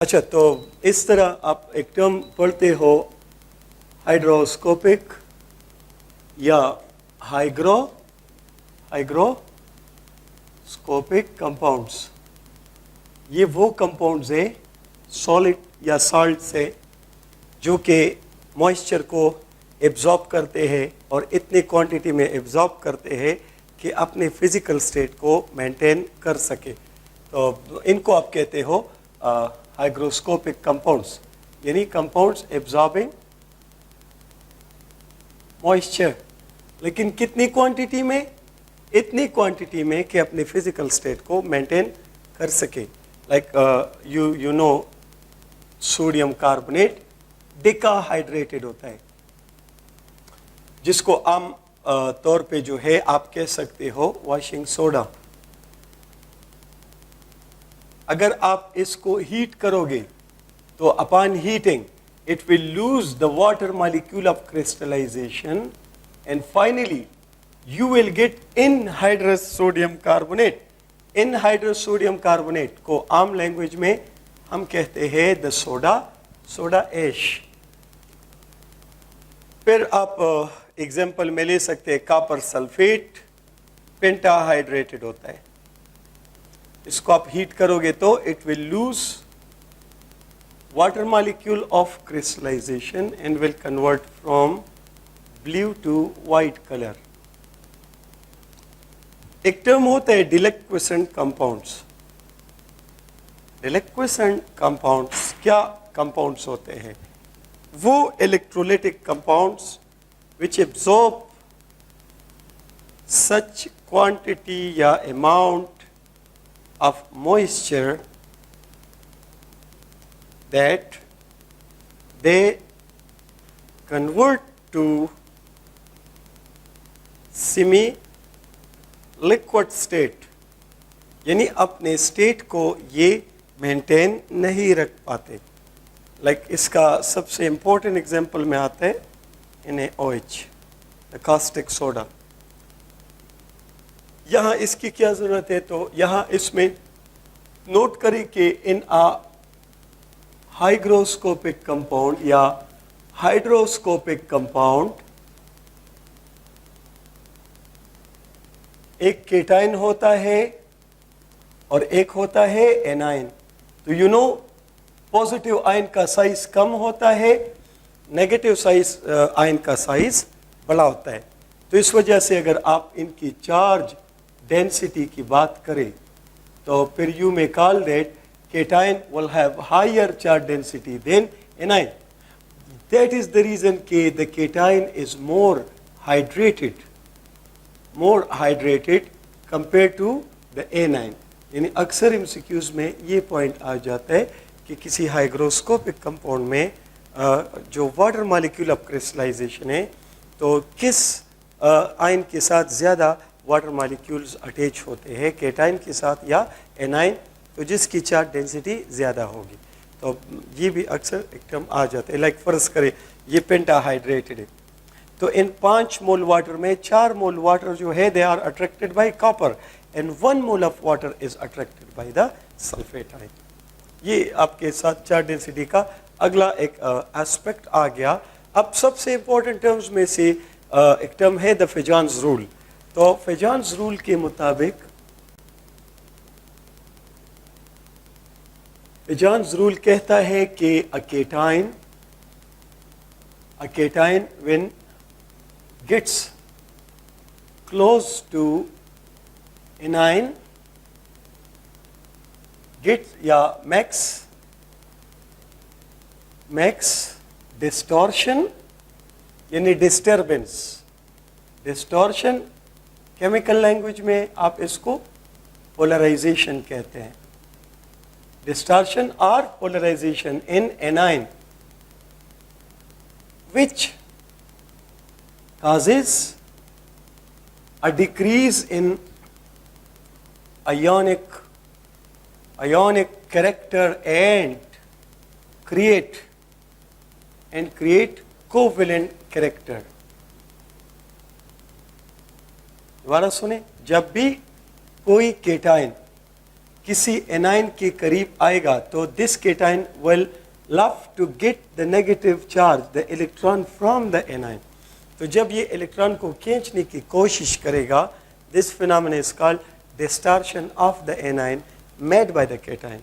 अच्छा, तो इस तरह आप एक टर्म पढ़ते हो हाइड्रोस्कोपिक या हाइग्रोस्कोपिक कंपाउंड्स। ये वो कंपाउंड्स हैं सॉलिड या साल्ट से जो कि मॉइस्चर को एब्जॉर्ब करते हैं और इतनी क्वांटिटी में एब्जॉर्ब करते हैं कि अपने फिजिकल स्टेट को मेंटेन कर सके। तो इनको आप कहते हो हाइग्रोस्कोपिक कंपाउंड्स, यानी कंपाउंड्स एब्जॉर्बिंग मॉइस्चर, लेकिन कितनी क्वांटिटी में? इतनी क्वांटिटी में कि अपने फिजिकल स्टेट को मेंटेन कर सके। Like you know sodium carbonate decahydrated होता है, जिसको आम तौर पे जो है आप कह सकते हो वॉशिंग सोडा। अगर आप इसको हीट करोगे तो upon heating it will lose the water molecule of crystallization and finally you will get anhydrous sodium carbonate. Anhydrous sodium carbonate को आम लैंग्वेज में हम कहते हैं द सोडा ऐश। फिर आप एग्जाम्पल में ले सकते हैं कॉपर सल्फेट पेंटाहाइड्रेटेड होता है। इसको आप हीट करोगे तो it will lose water molecule of crystallization and will convert from blue to white color. एक टर्म होता है डिलिक्विसेंट कंपाउंड्स। डिलिक्विसेंट कंपाउंड्स क्या कंपाउंड्स होते हैं? वो electrolytic compounds which absorb such quantity या amount of moisture that they convert to semi liquid state, यानी अपने स्टेट को ये मेंटेन नहीं रख पाते। लाइक इसका सबसे इम्पोर्टेंट एग्जांपल में आता है NaOH, द कास्टिक सोडा। यहाँ इसकी क्या ज़रूरत है? तो यहाँ इसमें नोट करें कि इन हाइग्रोस्कोपिक कंपाउंड या हाइड्रोस्कोपिक कंपाउंड एक केटाइन होता है और एक होता है एनाइन। तो यू नो पॉजिटिव आयन का साइज कम होता है, नेगेटिव साइज आयन का साइज बड़ा होता है। तो इस वजह से अगर आप इनकी चार्ज डेंसिटी की बात करें तो फिर you may call that cation will have higher charge density than anion. That is the reason the cation is more hydrated compared to the anion. यानी अक्सर MCQs में ये पॉइंट आ जाता है कि किसी हाइग्रोस्कोपिक कंपाउंड में जो वाटर मॉलिक्यूल ऑफ क्रिस्टलाइजेशन है तो किस आयन के साथ ज़्यादा वाटर मॉलिक्यूल्स अटैच होते हैं, केटाइन के साथ या एनाइन, तो जिसकी चार्ज डेंसिटी ज़्यादा होगी। तो ये भी अक्सर एक टर्म आ जाता है। लाइक फर्ज करें ये पेंटाहाइड्रेटेड है, तो इन 5 मोल वाटर में 4 मोल वाटर जो है they are attracted by copper and 1 mole of water is attracted by the sulphate ion. ये आपके साथ चार्ज डेंसिटी का अगला एक एस्पेक्ट आ गया। अब सबसे इंपॉर्टेंट टर्म्स में से एक टर्म है द फेजान्स रूल। तो फेजान्स रूल के मुताबिक फेजान्स रूल कहता है कि a cation when gets close to anion gets या makes distortion यानी disturbance। distortion केमिकल लैंग्वेज में आप इसको पोलराइजेशन कहते हैं। distortion or polarization in anion which causes a decrease in ionic character and create covalent character। दोबारा सुने, जब भी कोई केटाइन किसी एनाइन के करीब आएगा तो this cation will love to get the negative charge the electron from the anion. तो जब ये इलेक्ट्रॉन को खींचने की कोशिश करेगा, this phenomena is called distortion of the anion made by the cation.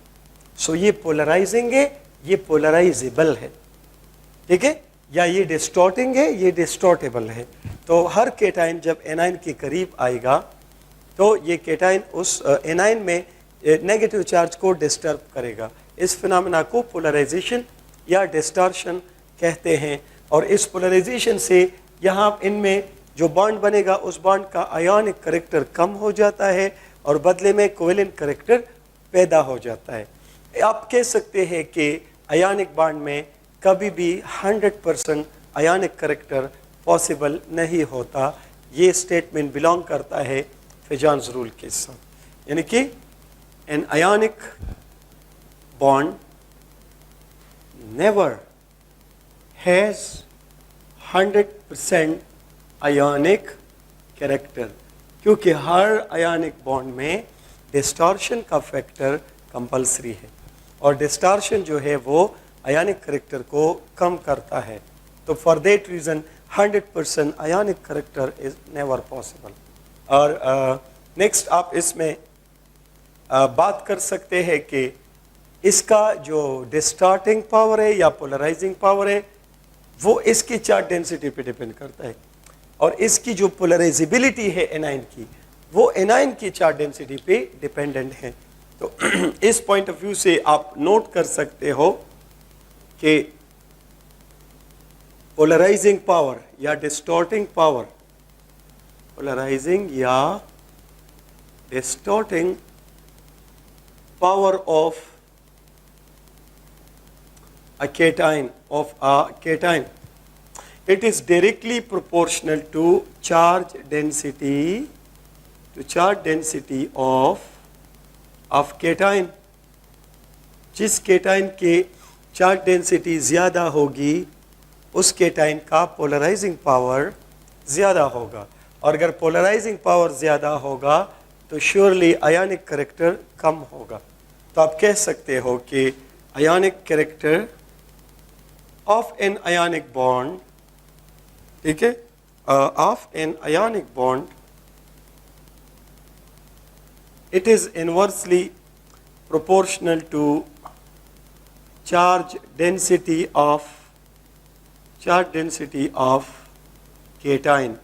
So ये पोलराइजिंग है, ये पोलराइजेबल है, ठीक है, या ये डिस्टॉर्टिंग है, ये डिस्टॉर्टेबल है. तो हर केटाइन जब एनाइन के करीब आएगा तो ये केटाइन उस एनाइन में नेगेटिव चार्ज को डिस्टर्ब करेगा. इस फिनोमेना को पोलराइजेशन या डिस्टॉर्शन कहते हैं. और इस पोलराइजेशन से यहाँ इनमें जो बॉन्ड बनेगा उस बॉन्ड का आयोनिक करैक्टर कम हो जाता है और बदले में कोवेलेंट करैक्टर पैदा हो जाता है. आप कह सकते हैं कि आयोनिक बॉन्ड में कभी भी 100% आयोनिक करैक्टर पॉसिबल नहीं होता. ये स्टेटमेंट बिलोंग करता है फेजान्स रूल के साथ, यानी कि an ionic bond never has 100% ionic character, क्योंकि हर आयोनिक बॉन्ड में डिस्टॉर्शन का फैक्टर कंपलसरी है और डिस्टॉर्शन जो है वो आयोनिक करैक्टर को कम करता है. तो for that reason 100% ionic character is never possible. और नेक्स्ट आप इसमें बात कर सकते हैं कि इसका जो डिस्टॉर्टिंग पावर है या पोलराइजिंग पावर है वो इसकी चार्ज डेंसिटी पे डिपेंड करता है और इसकी जो पोलराइजेबिलिटी है एनाइन की वो एनाइन की चार्ज डेंसिटी पे डिपेंडेंट है. तो इस पॉइंट ऑफ व्यू से आप नोट कर सकते हो कि पोलराइजिंग पावर या डिस्टॉर्टिंग पावर, पोलराइजिंग या distorting power of a cation, it is directly proportional to charge density of cation. जिस केटाइन के चार्ज डेंसिटी ज़्यादा होगी उस केटाइन का पोलराइजिंग पावर ज़्यादा होगा और अगर पोलराइजिंग पावर ज़्यादा होगा तो श्योरली आयोनिक करैक्टर कम होगा. तो आप कह सकते हो कि ionic character of an ionic bond, ठीक है, of an ionic bond, it is inversely proportional to charge density of cation.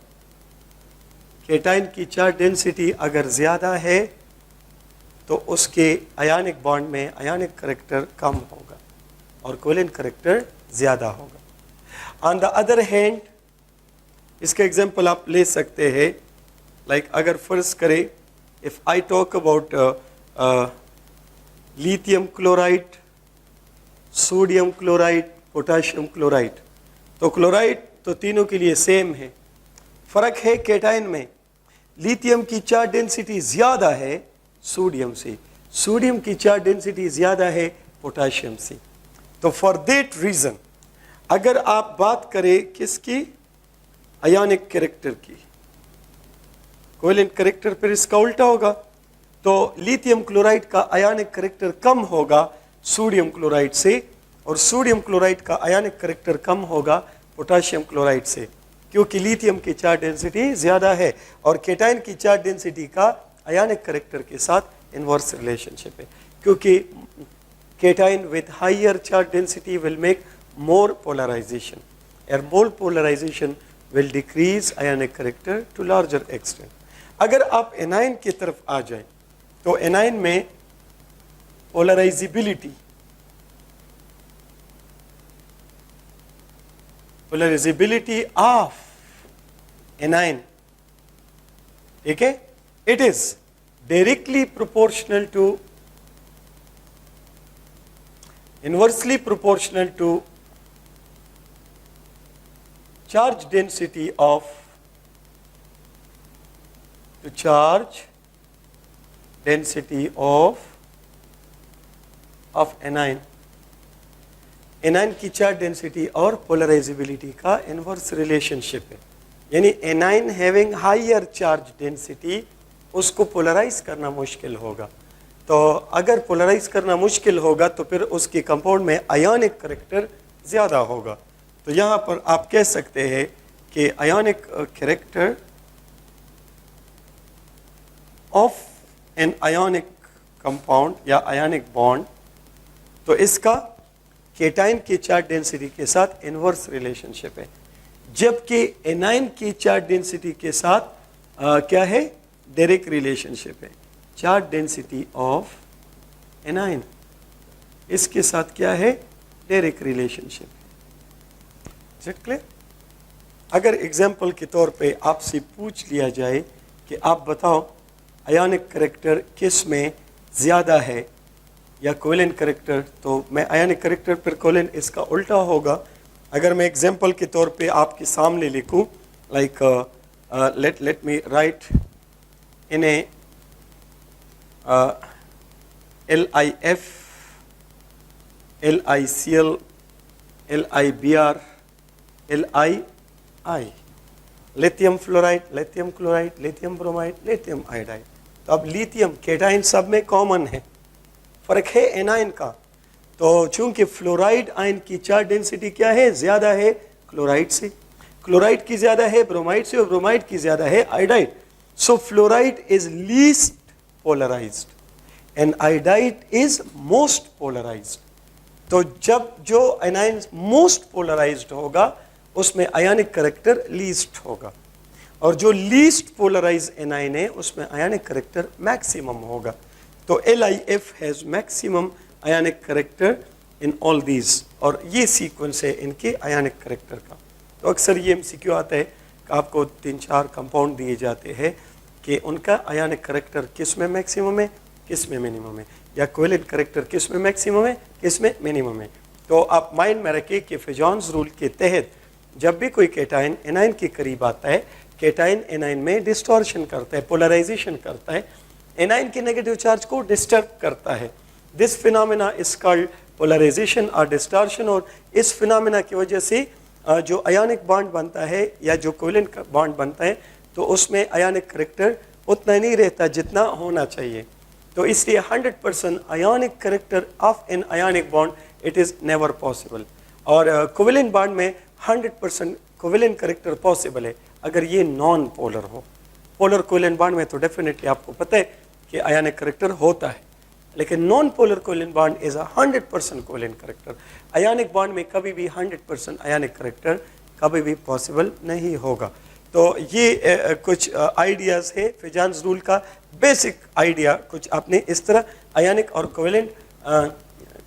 Cation की चार्ज डेंसिटी अगर ज़्यादा है तो उसके आयोनिक बॉन्ड में आयोनिक करैक्टर कम होगा और कोवेलेंट करैक्टर ज़्यादा होगा. ऑन द अदर हैंड इसका एग्जांपल आप ले सकते हैं, लाइक अगर फर्ज करें if I talk about lithium chloride, sodium chloride, potassium chloride, तो क्लोराइड तो तीनों के लिए सेम है. फ़र्क है केटाइन में, लिथियम की चार्ज डेंसिटी ज़्यादा है सोडियम से, सोडियम की चार्ज डेंसिटी ज़्यादा है पोटाशियम से. तो फॉर दैट रीज़न अगर आप बात करें किसकी, आयोनिक कैरेक्टर की, कोवेलेंट कैरेक्टर पर इसका उल्टा होगा. तो लिथियम क्लोराइड का आयोनिक कैरेक्टर कम होगा सोडियम क्लोराइड से और सोडियम क्लोराइड का आयोनिक कैरेक्टर कम होगा पोटाशियम क्लोराइड से, क्योंकि लिथियम की चार्ज डेंसिटी ज़्यादा है और केटाइन की चार्ज डेंसिटी का आयोनिक करैक्टर के साथ इनवर्स रिलेशनशिप है, क्योंकि cation with higher charge density will make more polarisation और more polarisation will decrease ionic character to larger extent. अगर आप एनाइन की तरफ आ जाएं तो एनाइन में पोलराइजेबिलिटी ऑफ एनाइन, ठीक है, it is directly proportional to, inversely proportional to charge density of anion. Anion की चार्ज डेंसिटी और पोलराइजेबिलिटी का इनवर्स रिलेशनशिप है, यानी anion having higher charge density उसको पोलराइज करना मुश्किल होगा, تو اگر پولرائز کرنا مشکل ہوگا تو پھر اس کی کمپاؤنڈ میں آیونک کریکٹر زیادہ ہوگا. تو یہاں پر آپ کہہ سکتے ہیں کہ ionic character of an ionic compound یا آیونک بانڈ، تو اس کا کیٹائن کی چارج ڈینسٹی کے ساتھ انورس ریلیشن شپ ہے، جبکہ اینائن کی چارج ڈینسٹی کے ساتھ کیا ہے؟ ڈائریکٹ ریلیشن شپ ہے. چارج ڈینسٹی آف اینائن اس کے ساتھ کیا ہے؟ Direct relation ship. Is it clear? اگر ایگزامپل کے طور پہ آپ سے پوچھ لیا جائے کہ آپ بتاؤ آیونک کریکٹر کس میں زیادہ ہے یا کوولنٹ کریکٹر، تو میں آیونک کریکٹر پھر کوولنٹ اس کا الٹا ہوگا. اگر میں ایگزامپل کے طور پہ آپ کے سامنے لکھوں like let me write in a LiF LiCl LiBr Li lithium fluoride, lithium chloride, lithium bromide, lithium iodide. تو اب لیتھیم کیٹائن سب میں کامن ہے، فرق ہے اینائن کا. تو چونکہ فلورائڈ آئن کی چارج ڈینسٹی کیا ہے؟ زیادہ ہے کلورائڈ سے، کلورائڈ کی زیادہ ہے برومائڈ سے، اور برومائڈ کی زیادہ ہے iodide. So fluoride is least polarized and iodide is most polarized. تو جب جو anion most polarized ہوگا اس میں ionic character least ہوگا، اور جو least polarized anion ہے اس میں ionic character maximum ہوگا. تو LiF has maximum ionic character in all these، اور یہ سیکوینس ہے ان کے ionic character کا. تو اکثر یہ MCQ آتا ہے کہ آپ کو 3-4 کمپاؤنڈ دیے جاتے ہیں کہ ان کا آیونک کریکٹر کس میں میکسیمم ہے، کس میں منیمم ہے، یا کوولنٹ کریکٹر کس میں میکسیمم ہے، کس میں منیمم ہے. تو آپ مائنڈ میں رکھیں کہ فیجانز رول کے تحت جب بھی کوئی کیٹائن اینائن کے قریب آتا ہے، کیٹائن اینائن میں ڈسٹورشن کرتا ہے، پولرائزیشن کرتا ہے، اینائن کے نیگیٹو چارج کو ڈسٹرب کرتا ہے. This phenomena is called polarization اور ڈسٹورشن. اور اس فینامنا کی وجہ سے جو آیونک بانڈ بنتا ہے یا جو کوولنٹ بانڈ بنتا ہے تو اس میں آیونک کریکٹر اتنا نہیں رہتا جتنا ہونا چاہیے. تو اس لیے 100% ionic character of an ionic bond it is never possible. اور کوولنٹ بانڈ میں 100% کوولنٹ کریکٹر پاسبل ہے اگر یہ نان پولر ہو. پولر کوولنٹ بانڈ میں تو ڈیفینیٹلی آپ کو پتہ ہے کہ آیونک کریکٹر ہوتا ہے، لیکن non polar covalent bond is a 100% covalent character. Ionic bond میں کبھی بھی 100% آیونک کریکٹر کبھی بھی پاسبل نہیں ہوگا. تو یہ کچھ آئیڈیاز ہے فیجانز رول کا، بیسک آئیڈیا کچھ آپ نے اس طرح آیونک اور کوولنٹ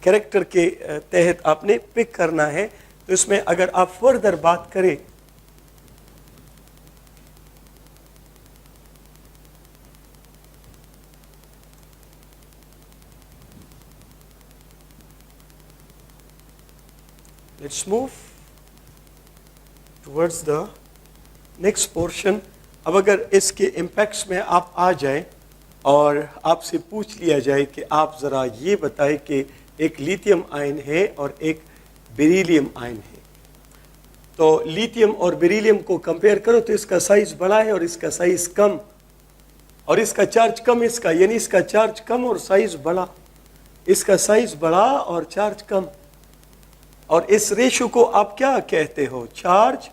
کریکٹر کے تحت آپ نے پک کرنا ہے. تو اس میں اگر آپ فردر بات کریں let's move towards the next portion. اب اگر اس کے امپیکٹس میں آپ آ جائیں اور آپ سے پوچھ لیا جائے کہ آپ ذرا یہ بتائیں کہ ایک لیتھیم آئن ہے اور ایک بیریلیم آئن ہے، تو لیتھیم اور بیریلیم کو کمپیئر کرو تو اس کا سائز بڑا ہے اور اس کا سائز کم، اور اس کا چارج کم، اس کا یعنی اس کا چارج کم اور سائز بڑا، اس کا سائز بڑا اور چارج کم. اور اس ریشو کو آپ کیا کہتے ہو؟ Charge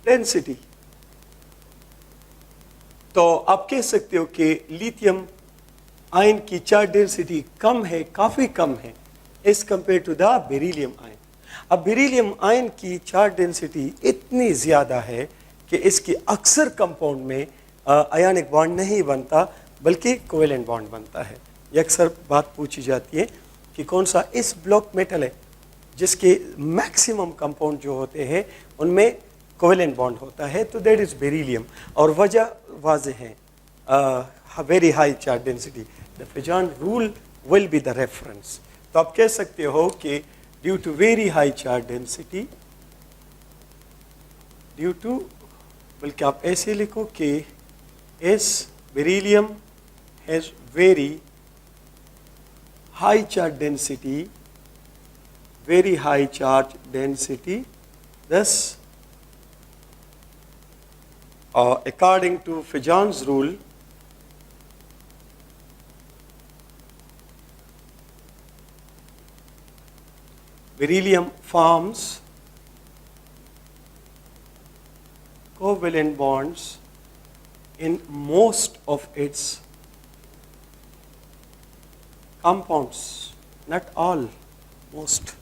density. تو آپ کہہ سکتے ہو کہ لیتھیم آئن کی چارج ڈینسٹی کم ہے، کافی کم ہے ایز کمپیئر ٹو دا بیریلیم آئن. اب بیریلیم آئن کی چارج ڈینسٹی اتنی زیادہ ہے کہ اس کی اکثر کمپاؤنڈ میں آیونک بانڈ نہیں بنتا بلکہ کوولنٹ بانڈ بنتا ہے. یہ اکثر بات پوچھی جاتی ہے کہ کون سا اس بلاک میٹل ہے جس کے میکسیمم کمپاؤنڈ جو ہوتے ہیں ان میں کوولنٹ بانڈ ہوتا ہے، تو دیٹ از بیریلیم. اور وجہ واضح ہے، very high charge density. The Fajans rule will be the reference. تو آپ کہہ سکتے ہو کہ due to very high charge density, due to, بلکہ آپ ایسے لکھو کہ اس beryllium has very high charge density, very high charge density. Thus, according to Fijan's rule, beryllium forms covalent bonds in most of its compounds, not all, most.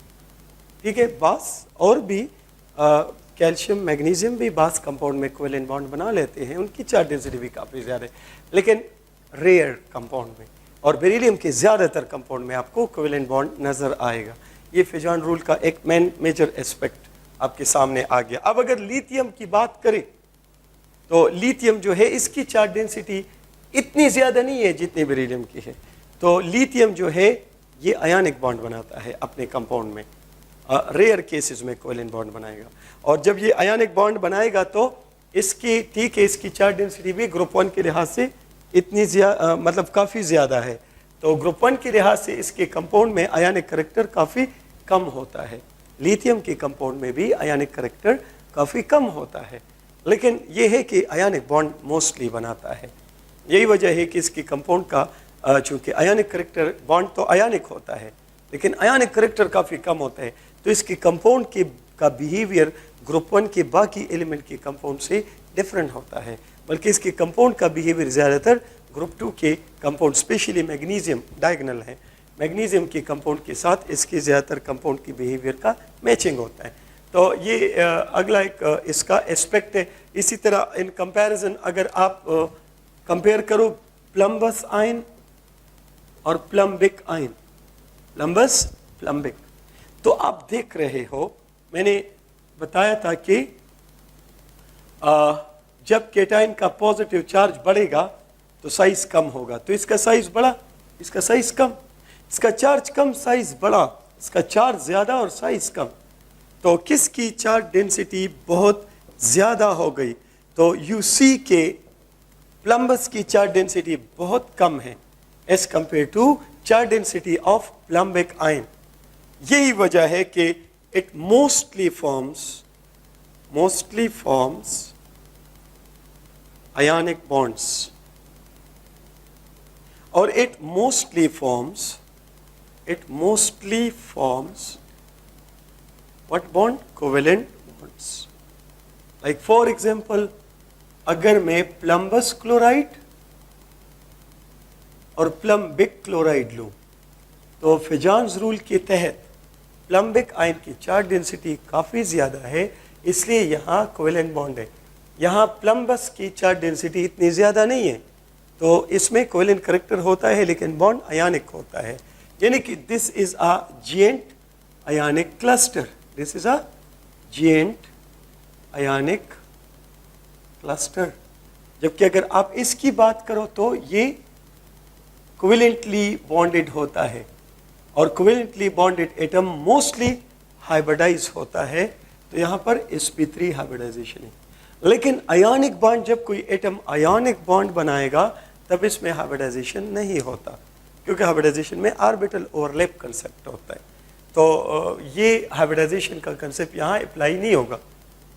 ठीक है, बास और भी कैल्शियम मैग्नीशियम भी बास कंपाउंड में कोवेलेंट बॉन्ड बना लेते हैं, उनकी चार्ज डेंसिटी भी काफ़ी ज़्यादा है, लेकिन रेयर कंपाउंड में और बेरिलियम के ज़्यादातर कंपाउंड में आपको कोवेलेंट बॉन्ड नज़र आएगा। ये फिजान रूल का एक मेजर एस्पेक्ट आपके सामने आ गया। अब अगर लिथियम की बात करें तो लिथियम जो है इसकी चार्ज डेंसिटी इतनी ज़्यादा नहीं है जितनी बेरिलियम की है। तो लिथियम जो है ये आयनिक बॉन्ड बनाता है अपने कंपाउंड में, रेयर केसेस में कोवेलेंट बॉन्ड बनाएगा, और जब ये आयनिक बॉन्ड बनाएगा तो इसकी ठीक है इसकी चार्ज डेंसिटी भी ग्रुप 1 के लिहाज से इतनी मतलब काफ़ी ज़्यादा है। तो ग्रुप 1 के लिहाज से इसके कंपाउंड में आयनिक करैक्टर काफ़ी कम होता है, लिथियम के कंपाउंड में भी आयनिक करैक्टर काफ़ी कम होता है, लेकिन ये है कि आयनिक बॉन्ड मोस्टली बनाता है। यही वजह है कि इसके कंपाउंड का चूँकि आयनिक करैक्टर बॉन्ड तो आयनिक होता है लेकिन आयनिक करैक्टर काफ़ी कम होता है, तो इसके कंपाउंड का बिहेवियर ग्रुप 1 के बाकी एलिमेंट के कंपाउंड से डिफरेंट होता है, बल्कि इसके कंपाउंड का बिहेवियर ज़्यादातर ग्रुप 2 के कंपाउंड, स्पेशली मैग्नीशियम डायगोनल है, मैग्नीशियम के कंपाउंड के साथ इसके ज़्यादातर कंपाउंड की बिहेवियर का मैचिंग होता है। तो ये अगला एक इसका एस्पेक्ट है। इसी तरह इन कंपैरिजन अगर आप कंपेयर करो प्लम्बस आयन और प्लम्बिक आयन, प्लम्बस प्लम्बिक, तो आप देख रहे हो मैंने बताया था कि जब केटाइन का पॉजिटिव चार्ज बढ़ेगा तो साइज कम होगा, तो इसका साइज बड़ा, इसका साइज कम, इसका चार्ज कम साइज बड़ा, इसका चार्ज ज़्यादा और साइज कम। तो किसकी चार्ज डेंसिटी बहुत ज़्यादा हो गई, तो यू सी के प्लम्बस की चार्ज डेंसिटी बहुत कम है as compared to charge density of plumbic ion. यही वजह है कि it mostly forms ionic bonds और it mostly forms what bond? Covalent bonds. Like for example, अगर मैं प्लम्बस क्लोराइड और प्लम्बिक क्लोराइड लूँ तो फिजान्स रूल के तहत प्लम्बिक आयन की चार्ज डेंसिटी काफ़ी ज़्यादा है, इसलिए यहाँ कोवेलेंट बॉन्ड है। यहाँ प्लम्बस की चार्ज डेंसिटी इतनी ज़्यादा नहीं है, तो इसमें कोवेलेंट करैक्टर होता है लेकिन बॉन्ड आयनिक होता है, यानी कि this is a giant ionic cluster. This is a giant ionic cluster। जबकि अगर आप इसकी बात करो तो ये कोवेलेंटली बॉन्डेड होता है और covalently bonded atom mostly hybridize होता है, तो यहाँ पर sp3 हाइब्रिडाइजेशन है। लेकिन आयनिक बॉन्ड जब कोई एटम आयनिक बॉन्ड बनाएगा तब इसमें हाइब्रिडाइजेशन नहीं होता, क्योंकि हाइब्रिडाइजेशन में ऑर्बिटल ओवरलैप कंसेप्ट होता है। तो ये हाइब्रिडाइजेशन का कंसेप्ट यहाँ अप्लाई नहीं होगा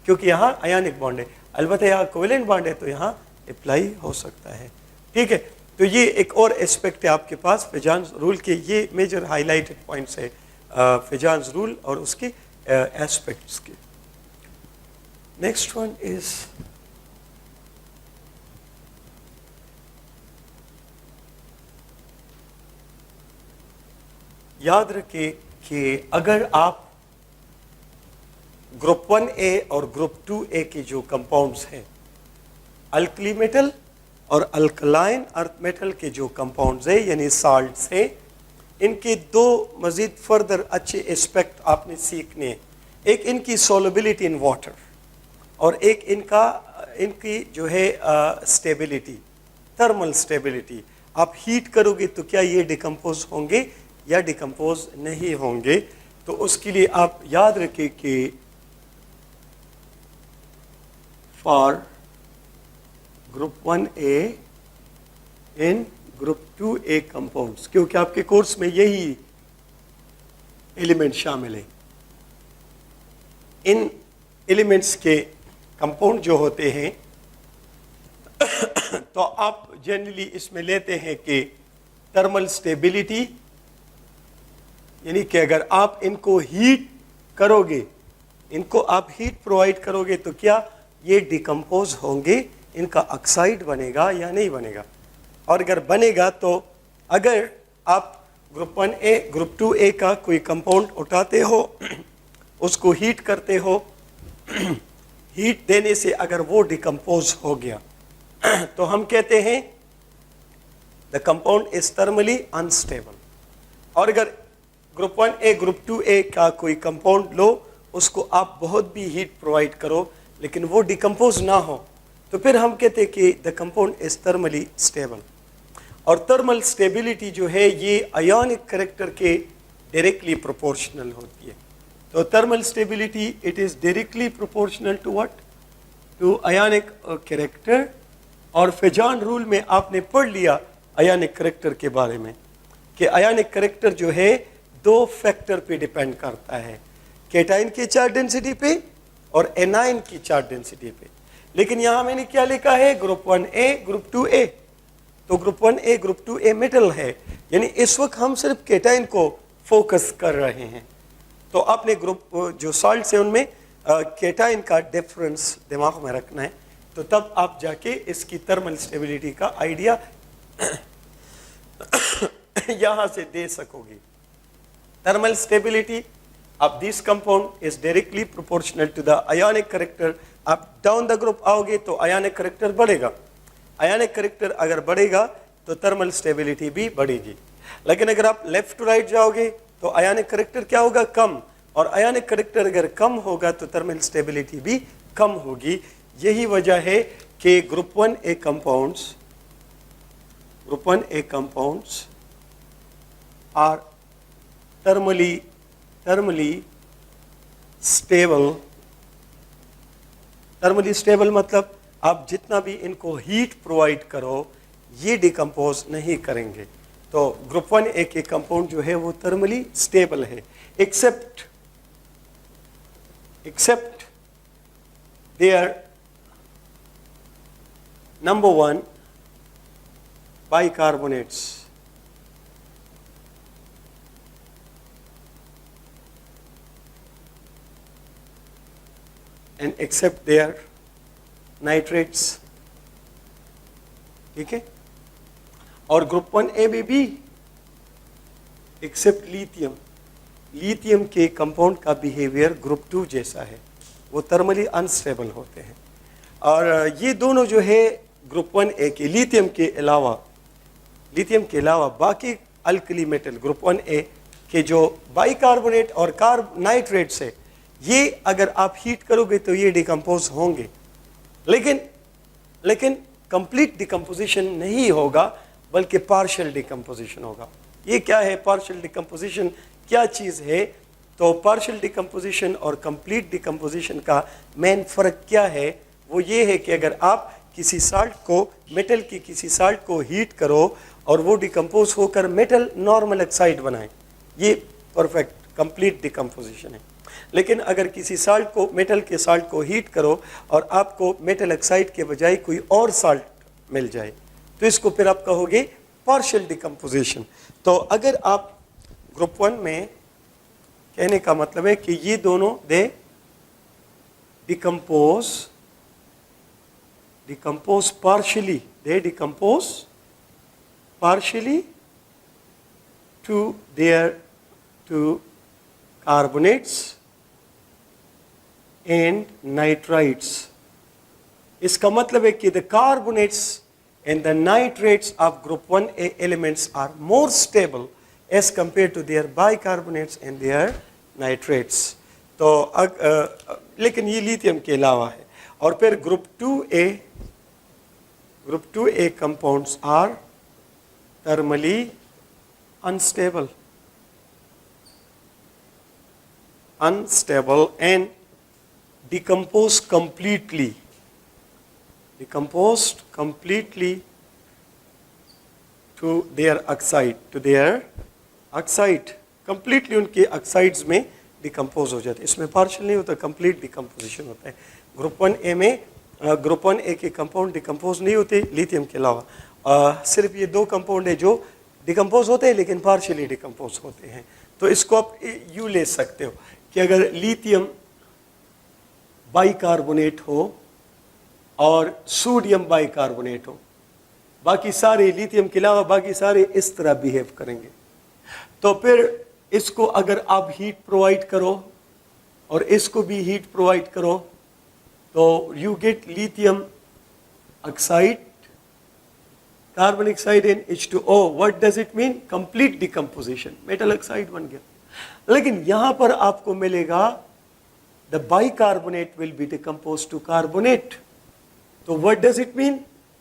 क्योंकि यहाँ आयनिक बॉन्ड है, अलबत्ता यहाँ कोवेलेंट बॉन्ड है तो यहाँ अप्लाई हो सकता है। ठीक है, तो ये एक और एस्पेक्ट है आपके पास फिजान्स रूल के, ये मेजर हाईलाइटेड पॉइंट्स है फिजान्स रूल और उसके एस्पेक्ट्स के। नेक्स्ट वन इज याद रखिए कि अगर आप ग्रुप 1A और ग्रुप 2A के जो कंपाउंड्स हैं, अल्कली मेटल और अल्कलाइन अर्थ मेटल के जो कंपाउंड्स हैं यानी साल्ट्स हैं, इनके दो मज़ीद फर्दर अच्छे एस्पेक्ट आपने सीखने हैं। एक इनकी सोलबिलिटी इन वाटर और एक इनकी जो है स्टेबिलिटी, थर्मल स्टेबिलिटी। आप हीट करोगे तो क्या ये डिकम्पोज होंगे या डिकम्पोज नहीं होंगे, तो उसके लिए आप याद रखें कि for group 1A in group 2A compounds, क्योंकि आपके कोर्स में यही एलिमेंट शामिल है, इन एलिमेंट्स के कंपाउंड जो होते हैं तो आप जनरली इसमें लेते हैं कि थर्मल स्टेबिलिटी, यानी कि अगर आप इनको हीट करोगे, इनको आप हीट प्रोवाइड करोगे तो क्या ये डिकम्पोज होंगे, इनका ऑक्साइड बनेगा या नहीं बनेगा? और अगर बनेगा तो अगर आप ग्रुप 1A ग्रुप 2A का कोई कंपाउंड उठाते हो, उसको हीट करते हो, हीट देने से अगर वो डिकम्पोज हो गया तो हम कहते हैं the compound is thermally unstable. और अगर ग्रुप 1A ग्रुप 2A का कोई कंपाउंड लो, उसको आप बहुत भी हीट प्रोवाइड करो लेकिन वो डिकम्पोज ना हो, तो फिर हम कहते हैं कि the compound is thermally stable. और थर्मल स्टेबिलिटी जो है ये आयोनिक कैरेक्टर के डायरेक्टली प्रोपोर्शनल होती है। तो thermal stability it is directly proportional to what? To ionic character. और फेजान रूल में आपने पढ़ लिया आयोनिक कैरेक्टर के बारे में कि आयोनिक कैरेक्टर जो है दो फैक्टर पे डिपेंड करता है, केटाइन की चार्ज डेंसिटी पे और एनाइन की चार्ज डेंसिटी पे। लेकिन यहाँ मैंने क्या लिखा है? Group 1A group 2A। तो group 1A group 2A metal है, यानी इस वक्त हम सिर्फ केटाइन को फोकस कर रहे हैं। तो आपने ग्रुप जो सॉल्ट्स है उनमें केटाइन का डिफरेंस दिमाग में रखना है, तो तब आप जाके इसकी थर्मल स्टेबिलिटी का आइडिया यहाँ से दे सकोगे। Thermal stability of this compound is directly proportional to the ionic character। आप डाउन द ग्रुप आओगे तो आयोनिक कैरेक्टर बढ़ेगा, आयोनिक कैरेक्टर अगर बढ़ेगा तो थर्मल स्टेबिलिटी भी बढ़ेगी। लेकिन अगर आप लेफ्ट टू राइट जाओगे तो आयोनिक कैरेक्टर क्या होगा? कम। और आयोनिक कैरेक्टर अगर कम होगा तो थर्मल स्टेबिलिटी भी कम होगी। यही वजह है कि group 1A compounds are thermally stable मतलब आप जितना भी इनको हीट प्रोवाइड करो ये डिकम्पोज नहीं करेंगे। तो ग्रुप 1A के कंपाउंड जो है वो थर्मली स्टेबल है, except their number 1 bicarbonates. and except their nitrates, ठीक है? और ग्रुप 1A में भी एक्सेप्ट लिथियम के कंपाउंड का बिहेवियर ग्रुप 2 जैसा है, वो थर्मली अनस्टेबल होते हैं। और ये दोनों जो है ग्रुप 1A के लिथियम के अलावा बाकी अल्कली मेटल ग्रुप 1A के जो बाइकार्बोनेट और नाइट्रेट्स है, ये अगर आप हीट करोगे तो ये डिकम्पोज होंगे, लेकिन कंप्लीट डिकम्पोजिशन नहीं होगा बल्कि पार्शियल डिकम्पोजिशन होगा। ये क्या है पार्शियल डिकम्पोजिशन, क्या चीज़ है? तो पार्शियल डिकम्पोजिशन और कंप्लीट डिकम्पोजिशन का मेन फ़र्क क्या है? वो ये है कि अगर आप किसी साल्ट को, मेटल की किसी साल्ट को हीट करो और वो डिकम्पोज होकर मेटल नॉर्मल ऑक्साइड बनाए, ये परफेक्ट कंप्लीट डिकम्पोजिशन है। लेकिन अगर किसी साल्ट को, मेटल के साल्ट को हीट करो और आपको मेटल ऑक्साइड के बजाय कोई और साल्ट मिल जाए, तो इसको फिर आप कहोगे पार्शियल डिकम्पोजिशन। तो अगर आप ग्रुप 1 में, कहने का मतलब है कि ये दोनों दे decompose partially to carbonates and nitrites। इसका मतलब है कि the carbonates and the nitrates of group 1A elements are more stable as compared to their bicarbonates and their nitrates। तो लेकिन ये लिथियम के अलावा है। और फिर group 2A compounds are thermally unstable and decomposed completely to their oxide, completely उनके oxides में डिकम्पोज हो जाते हैं। इसमें पार्शियल नहीं होता, कंप्लीट डिकम्पोजिशन होता है। ग्रुप 1A में ग्रुप 1A के कंपाउंड डिकम्पोज नहीं होते लिथियम के अलावा। सिर्फ ये दो कंपाउंड है जो डिकम्पोज होते हैं लेकिन पार्शियली डिकम्पोज होते हैं। तो इसको आप यूँ ले सकते हो कि अगर लिथियम बाइकार्बोनेट हो और सोडियम बाइकार्बोनेट हो, बाकी सारे लिथियम के अलावा बाकी सारे इस तरह बिहेव करेंगे, तो फिर इसको अगर आप हीट प्रोवाइड करो और इसको भी हीट प्रोवाइड करो तो you get lithium oxide, carbon oxide and H2O. What does it mean? Complete decomposition, metal oxide बन गया। लेकिन यहां पर आपको मिलेगा the bicarbonate will be decompose to carbonate. तो what does it mean?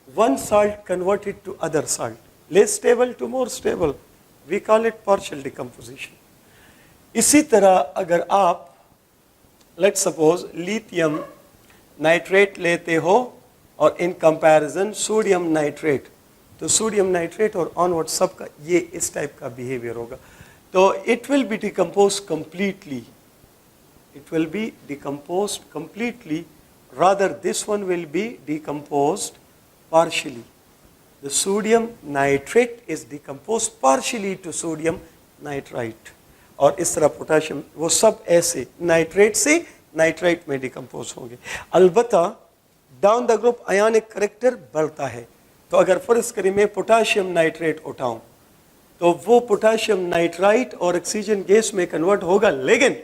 One salt converted to other salt, less stable to more stable, we call it partial decomposition. इसी तरह अगर आप let's suppose lithium nitrate लेते हो और in comparison sodium nitrate, तो sodium nitrate और onward सबका ये इस टाइप का behavior होगा, तो it will be decomposed completely, it will be decomposed completely, rather this one will be decomposed partially. The sodium nitrate is decomposed partially to sodium nitrite. और इस तरह पोटाशियम वो सब ऐसे नाइट्रेट से नाइट्राइट में डिकम्पोज होंगे। अलबत्ता down the group ionic character बढ़ता है, तो अगर फर्ज करें मैं पोटाशियम नाइट्रेट उठाऊं तो वो पोटाशियम नाइट्राइट और ऑक्सीजन गैस में कन्वर्ट होगा, लेकिन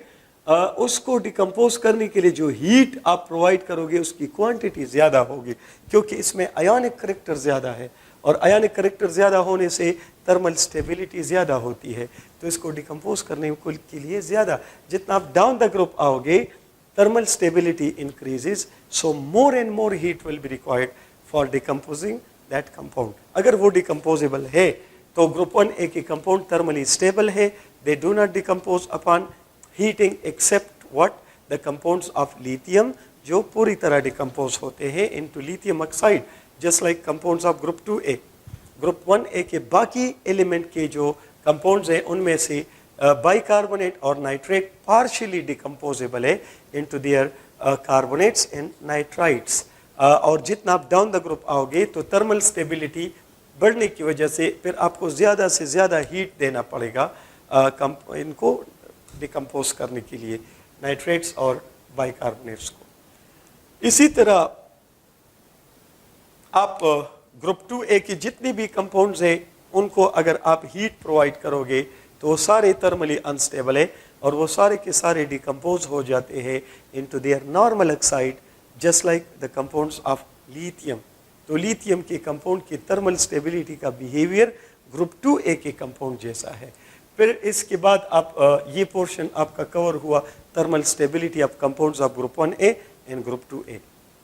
उसको डिकम्पोज करने के लिए जो हीट आप प्रोवाइड करोगे उसकी क्वांटिटी ज़्यादा होगी, क्योंकि इसमें आयनिक करेक्टर ज़्यादा है और आयनिक करेक्टर ज़्यादा होने से थर्मल स्टेबिलिटी ज़्यादा होती है, तो इसको डिकम्पोज करने के लिए ज़्यादा, जितना आप डाउन द ग्रुप आओगे thermal stability increases, so more and more heat will be required for decomposing that compound. अगर वो डिकम्पोजेबल है तो ग्रुप 1A के कंपाउंड थर्मली स्टेबल है, they do not decompose upon heating except what? The compounds of lithium जो पूरी तरह decompose होते हैं into lithium oxide, just like compounds of group 2A. Group 1A के बाकी एलिमेंट के जो कंपाउंड्स हैं उनमें से बाइकार्बोनेट और नाइट्रेट पार्शियली डिकम्पोजेबल है into their carbonates and nitrites. और जितना आप डाउन द ग्रुप आओगे तो थर्मल स्टेबिलिटी बढ़ने की वजह से फिर आपको ज़्यादा से ज़्यादा हीट देना पड़ेगा इनको डिकम्पोज करने के लिए, नाइट्रेट्स और बाइकार्बोनेट्स को। इसी तरह आप ग्रुप 2A की जितनी भी कंपाउंड्स हैं उनको अगर आप हीट प्रोवाइड करोगे तो वो सारे थर्मली अनस्टेबल है और वो सारे के सारे डिकम्पोज हो जाते हैं into their normal oxide, just like the compounds of lithium. तो लिथियम के कंपाउंड की थर्मल स्टेबिलिटी का बिहेवियर ग्रुप 2A के कंपाउंड जैसा है। फिर इसके बाद आप ये पोर्शन आपका कवर हुआ thermal stability of compounds of group 1A and group 2A।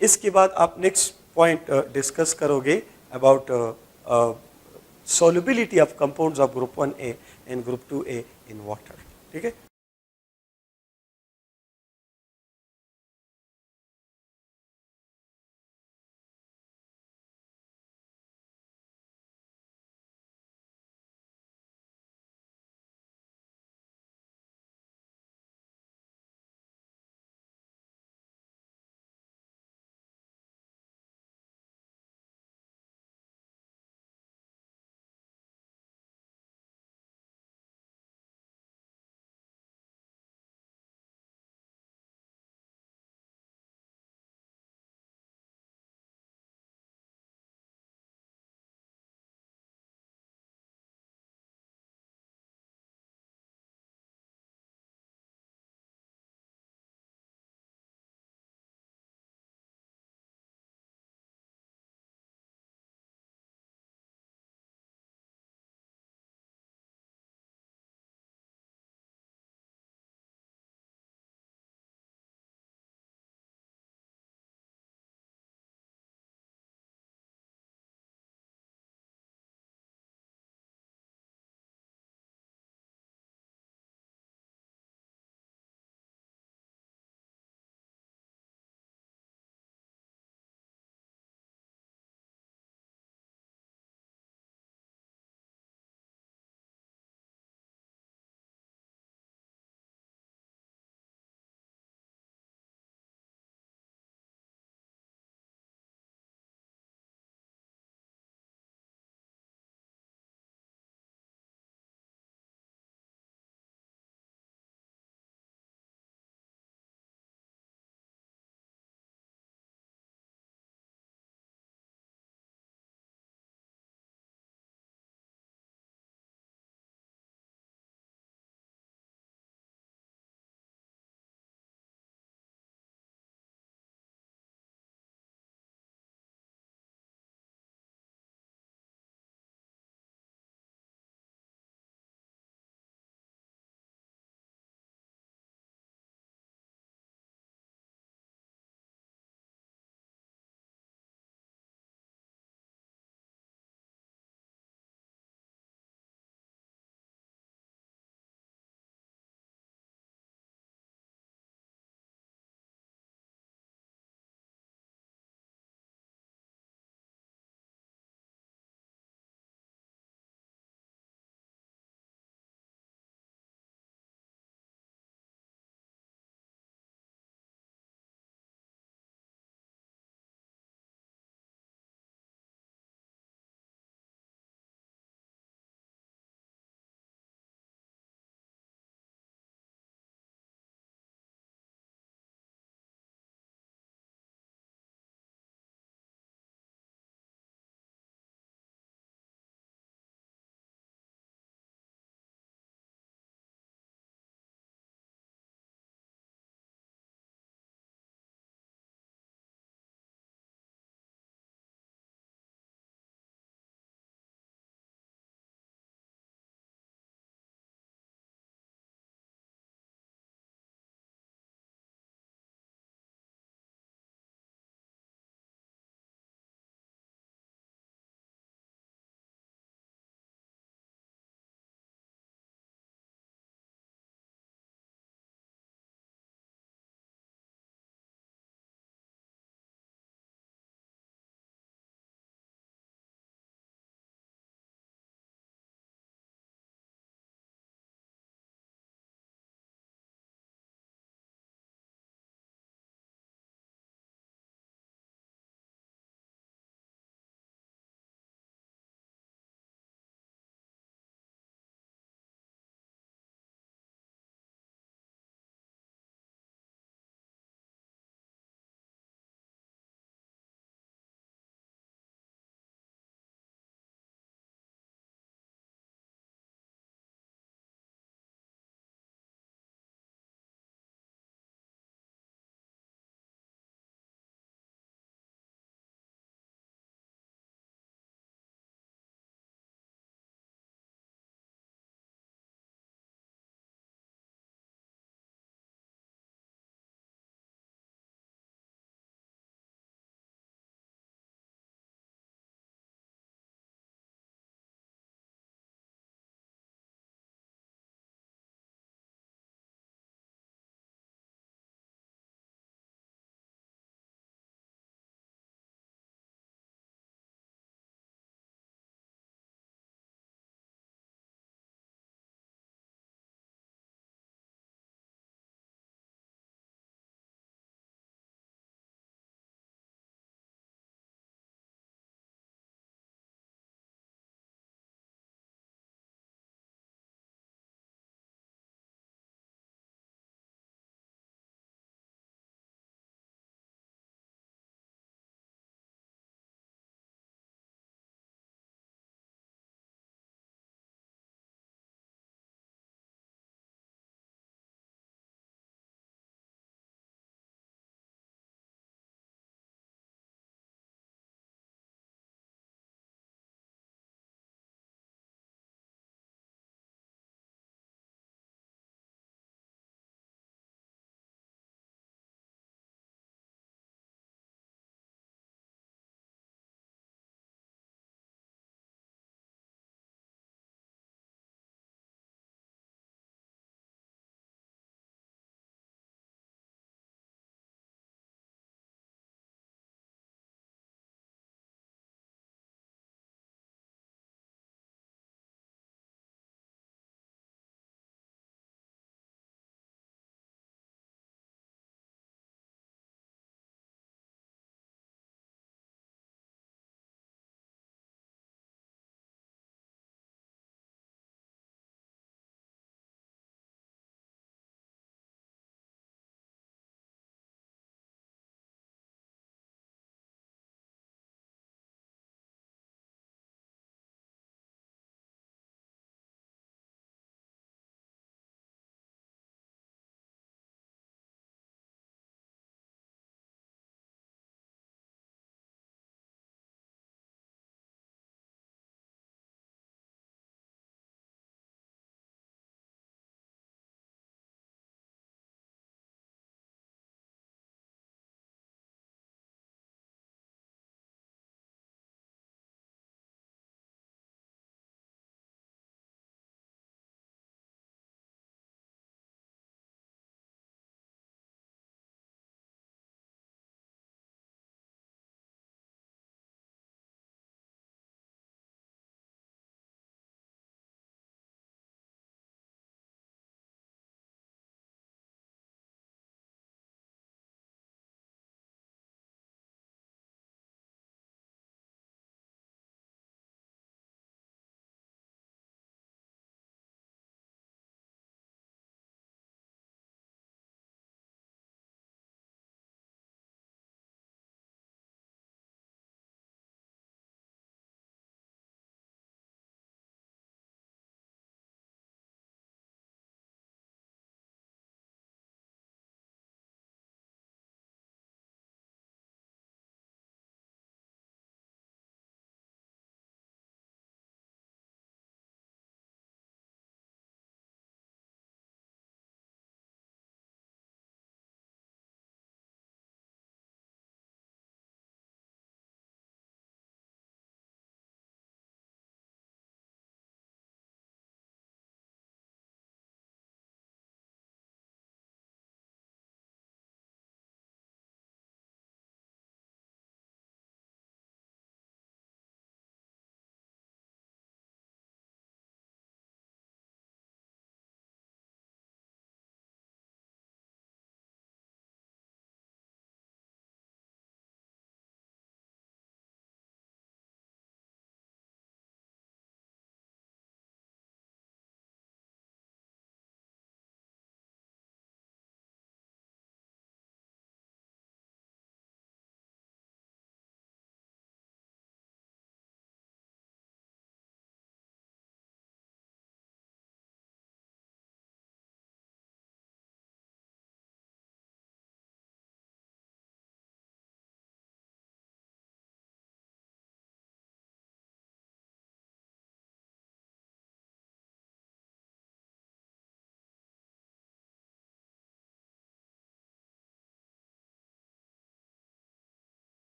इसके बाद आप नेक्स्ट पॉइंट डिस्कस करोगे about solubility of compounds of group 1A and group 2A in water. ठीक है?